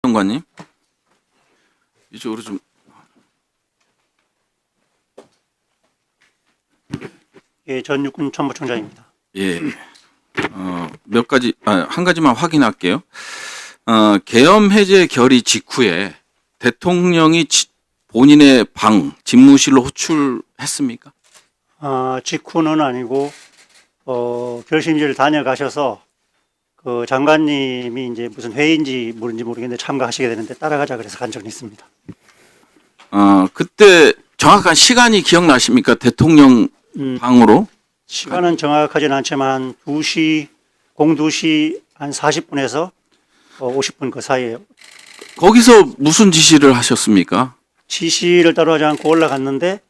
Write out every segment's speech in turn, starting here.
장관님, 이쪽으로 좀. 예, 전 육군 참모총장입니다. 예. 몇 가지, 한 가지만 확인할게요. 계엄 해제 결의 직후에 대통령이 본인의 방, 집무실로 호출했습니까? 직후는 아니고, 결심지를 다녀가셔서, 그 장관님이 이제 무슨 회의인지 뭔지 모르겠는데 참가하시게 되는데 따라가자 그래서 간 적은 있습니다. 그때 정확한 시간이 기억나십니까? 대통령 방으로? 시간은 정확하지는 않지만 2시, 02시 한 40분에서 50분 그 사이에 거기서 무슨 지시를 하셨습니까? 지시를 따로 하지 않고 올라갔는데,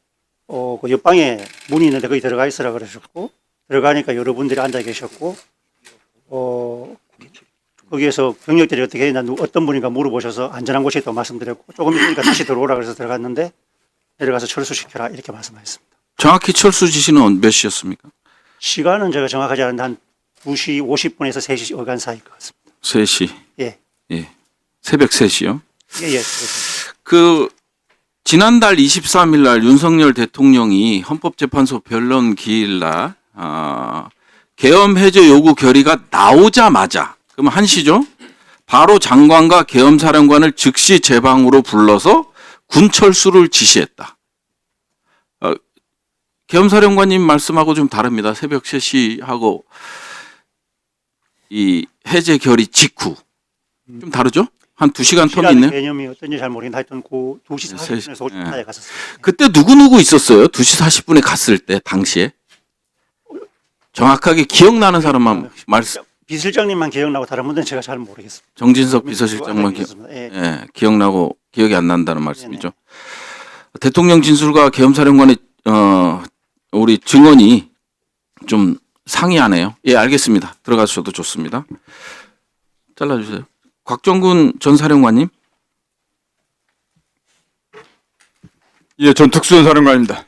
그 옆방에 문이 있는데 거기 들어가 있으라 그러셨고, 들어가니까 여러분들이 앉아 계셨고, 거기에서 병력들이 어떻게 했나 어떤 분인가 물어보셔서 안전한 곳에 또 말씀드렸고, 조금 있으니까 다시 들어오라 그래서 들어갔는데, 내려가서 철수시켜라 이렇게 말씀하셨습니다. 정확히 철수 지시는 몇 시였습니까? 시간은 제가 정확하지 않은데 한 2시 50분에서 3시 어간 사이일 것 같습니다. 3시. 예. 예. 새벽 3시요? 예, 예. 지난달 23일 날 윤석열 대통령이 헌법재판소 변론 기일날, 계엄 해제 요구 결의가 나오자마자, 그러면 1시죠? 바로 장관과 계엄사령관을 즉시 제 방으로 불러서 군 철수를 지시했다. 계엄사령관님 말씀하고 좀 다릅니다. 새벽 3시하고 이 해제 결의 직후. 좀 다르죠? 한 2시간 텀이 있네요. 개념이 어떤지 잘 모르겠는데 하여튼 그 2시 40분에서 50분에 갔었어요. 그때 누구 있었어요? 2시 40분에 갔을 때 당시에? 정확하게 기억나는 사람만 말씀. 비실장님만 기억나고 다른 분들은 제가 잘 모르겠습니다. 정진석 비서실장만 기억나고 기억이 안 난다는 말씀이죠. 대통령 진술과 계엄사령관의 우리 증언이 좀 상이하네요. 예, 알겠습니다. 들어가셔도 좋습니다. 잘라주세요. 곽정군 전 사령관님. 예, 전 특수전사령관입니다.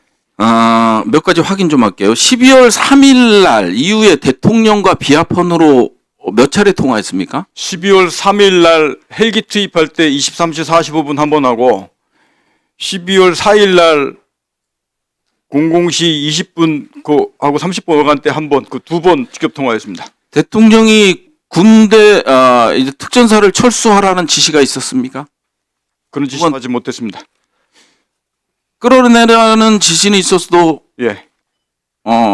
몇 가지 확인 좀 할게요. 12월 3일 날 이후에 대통령과 비아폰으로 몇 차례 통화했습니까? 12월 3일 날 헬기 투입할 때 23시 45분 한 번 하고 12월 4일 날 00시 20분 하고 30분 어간 때 한 번, 그 2번 직접 통화했습니다. 대통령이 군대 이제 특전사를 철수하라는 지시가 있었습니까? 그런 지시는 하지 못했습니다. 끌어내라는 지시는 있었어도 예.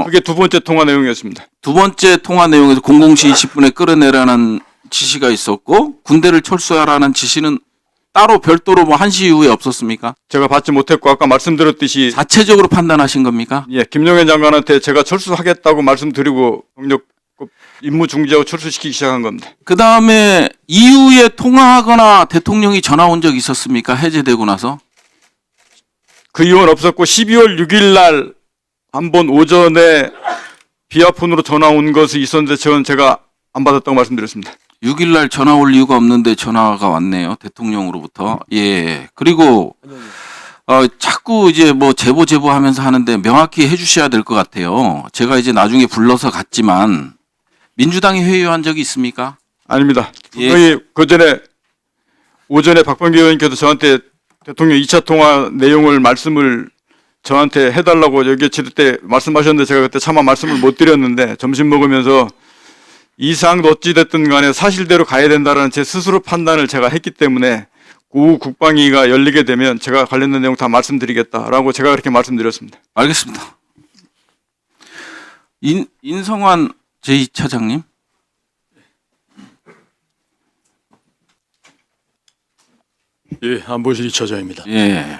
그게 2번째 통화 내용이었습니다. 2번째 통화 내용에서 00시 20분에 끌어내라는 지시가 있었고 군대를 철수하라는 지시는 따로 별도로 1시 이후에 없었습니까? 제가 받지 못했고 아까 말씀드렸듯이 자체적으로 판단하신 겁니까? 예, 김용현 장관한테 제가 철수하겠다고 말씀드리고 병력 임무 중지하고 철수시키기 시작한 겁니다. 그 다음에 이후에 통화하거나 대통령이 전화 온 적 있었습니까? 해제되고 나서? 그 이후는 없었고 12월 6일 날 한 번 오전에 비아폰으로 전화 온 것이 있었는데 저는 제가 안 받았다고 말씀드렸습니다. 6일 날 전화 올 이유가 없는데 전화가 왔네요. 대통령으로부터. 예. 그리고 자꾸 이제 뭐 제보 하면서 하는데 명확히 해주셔야 될 것 같아요. 제가 이제 나중에 불러서 갔지만 민주당이 회유한 적이 있습니까? 아닙니다. 예. 분명히 그 전에 오전에 박범계 의원님께서 저한테 대통령 2차 통화 내용을 말씀을 저한테 해달라고 여기 지를 때 말씀하셨는데 제가 그때 차마 말씀을 못 드렸는데 점심 먹으면서 이 사항도 어찌됐든 간에 사실대로 가야 된다는 제 스스로 판단을 제가 했기 때문에 그 국방위가 열리게 되면 제가 관련된 내용 다 말씀드리겠다라고 제가 그렇게 말씀드렸습니다. 알겠습니다. 인성환 제2차장님. 예, 안보실 2차장입니다. 예.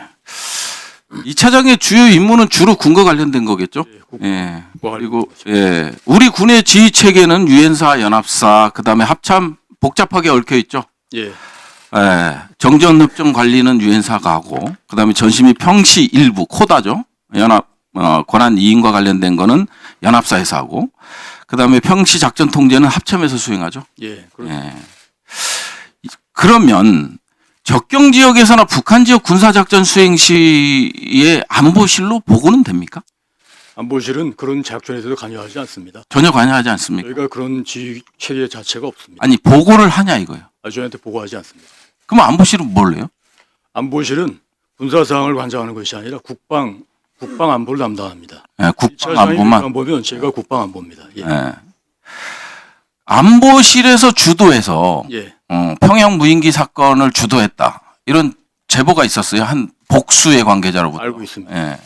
이 차장의 주요 임무는 주로 군과 관련된 거겠죠? 예. 그리고 예. 우리 군의 지휘 체계는 유엔사, 연합사, 그다음에 합참 복잡하게 얽혀 있죠. 예. 예. 정전 협정 관리는 유엔사가 하고, 그다음에 전시 및 평시 일부 코다죠. 연합 권한 이인과 관련된 거는 연합사에서 하고, 그다음에 평시 작전 통제는 합참에서 수행하죠. 예. 예. 그러면 적경 지역에서나 북한 지역 군사작전 수행 시에 안보실로 보고는 됩니까? 안보실은 그런 작전에서도 관여하지 않습니다. 전혀 관여하지 않습니까? 저희가 그런 지휘 체계 자체가 없습니다. 아니 보고를 하냐 이거예요. 저희한테 보고하지 않습니다. 그럼 안보실은 뭘 해요? 안보실은 군사 상황을 관장하는 것이 아니라 국방 안보를 담당합니다. 예, 국방 1차 안보만. 안보면 제가 국방 안보입니다. 예. 예. 안보실에서 주도해서 예. 평양 무인기 사건을 주도했다. 이런 제보가 있었어요. 한 복수의 관계자로부터. 알고 있습니다. 예.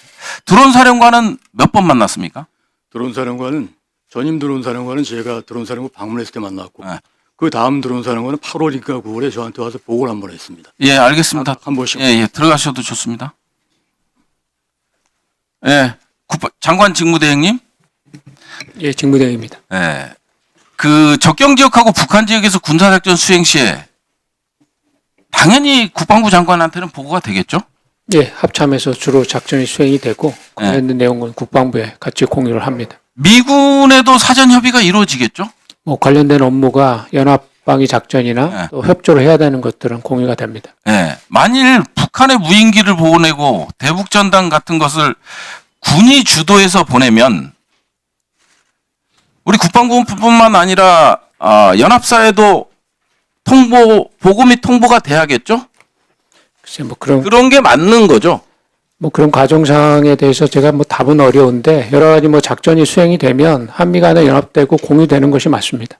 드론 사령관은 몇 번 만났습니까? 드론 사령관은 전임 드론 사령관은 제가 드론 사령관 방문했을 때 만났고 네. 그 다음 드론 사령관은 8월인가 9월에 저한테 와서 보고를 한 번 했습니다. 예, 알겠습니다. 한 번씩. 예, 들어가셔도 좋습니다. 예, 장관 직무대행님. 예, 직무대행입니다. 예. 그 적경 지역하고 북한 지역에서 군사작전 수행 시에 당연히 국방부 장관한테는 보고가 되겠죠? 예, 합참에서 주로 작전이 수행이 되고 관련된 내용은 국방부에 같이 공유를 합니다. 미군에도 사전 협의가 이루어지겠죠? 뭐 관련된 업무가 연합방위 작전이나 네. 또 협조를 해야 되는 것들은 공유가 됩니다. 예. 만일 북한에 무인기를 보내고 대북전단 같은 것을 군이 주도해서 보내면 우리 국방부뿐만 아니라 연합사에도 보고 및 통보가 돼야겠죠? 글쎄 뭐 그런 게 맞는 거죠. 그런 과정상에 대해서 제가 뭐 답은 어려운데 여러 가지 뭐 작전이 수행이 되면 한미 간에 연합되고 공유되는 것이 맞습니다.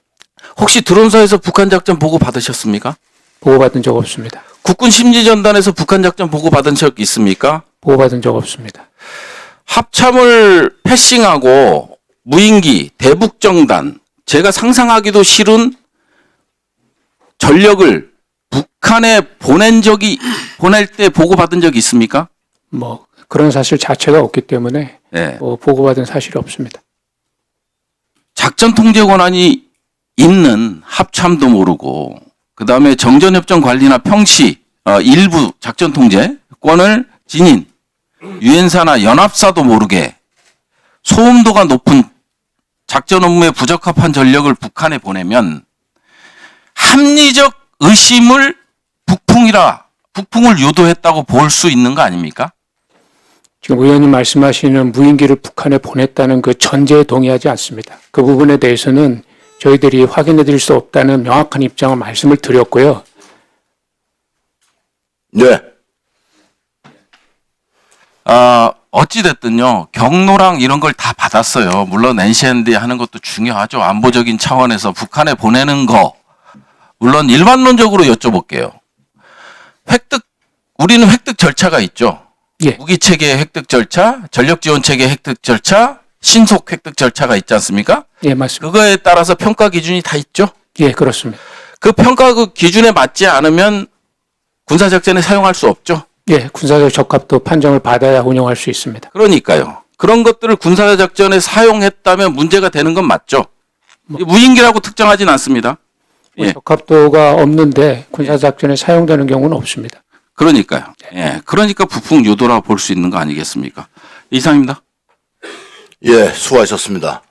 혹시 드론사에서 북한 작전 보고 받으셨습니까? 보고받은 적 없습니다. 국군 심리전단에서 북한 작전 보고 받은 적 있습니까? 보고받은 적 없습니다. 합참을 패싱하고 무인기, 대북정단, 제가 상상하기도 싫은 전력을 북한에 보낼 때 보고받은 적이 있습니까? 뭐 그런 사실 자체가 없기 때문에 네. 뭐 보고받은 사실이 없습니다. 작전 통제 권한이 있는 합참도 모르고 그다음에 정전협정 관리나 평시 일부 작전 통제권을 지닌 유엔사나 연합사도 모르게 소음도가 높은 작전 업무에 부적합한 전력을 북한에 보내면 합리적 의심을 북풍을 유도했다고 볼 수 있는 거 아닙니까? 지금 의원님 말씀하시는 무인기를 북한에 보냈다는 그 전제에 동의하지 않습니다. 그 부분에 대해서는 저희들이 확인해 드릴 수 없다는 명확한 입장을 말씀을 드렸고요. 네. 어찌됐든요, 경로랑 이런 걸 다 받았어요. 물론 NCND 하는 것도 중요하죠. 안보적인 차원에서 북한에 보내는 거. 물론 일반론적으로 여쭤볼게요. 우리는 획득 절차가 있죠. 예, 무기 체계 획득 절차, 전력 지원 체계 획득 절차, 신속 획득 절차가 있지 않습니까? 예, 맞습니다. 그거에 따라서 평가 기준이 다 있죠. 예, 그렇습니다. 그 평가 그 기준에 맞지 않으면 군사작전에 사용할 수 없죠. 예, 군사적 적합도 판정을 받아야 운영할 수 있습니다. 그러니까요. 그런 것들을 군사작전에 사용했다면 문제가 되는 건 맞죠. 무인기라고 특정하진 않습니다. 예. 적합도가 없는데 군사작전에 사용되는 경우는 없습니다. 그러니까요. 예. 그러니까 부풍 유도라고 볼 수 있는 거 아니겠습니까? 이상입니다. 예, 수고하셨습니다.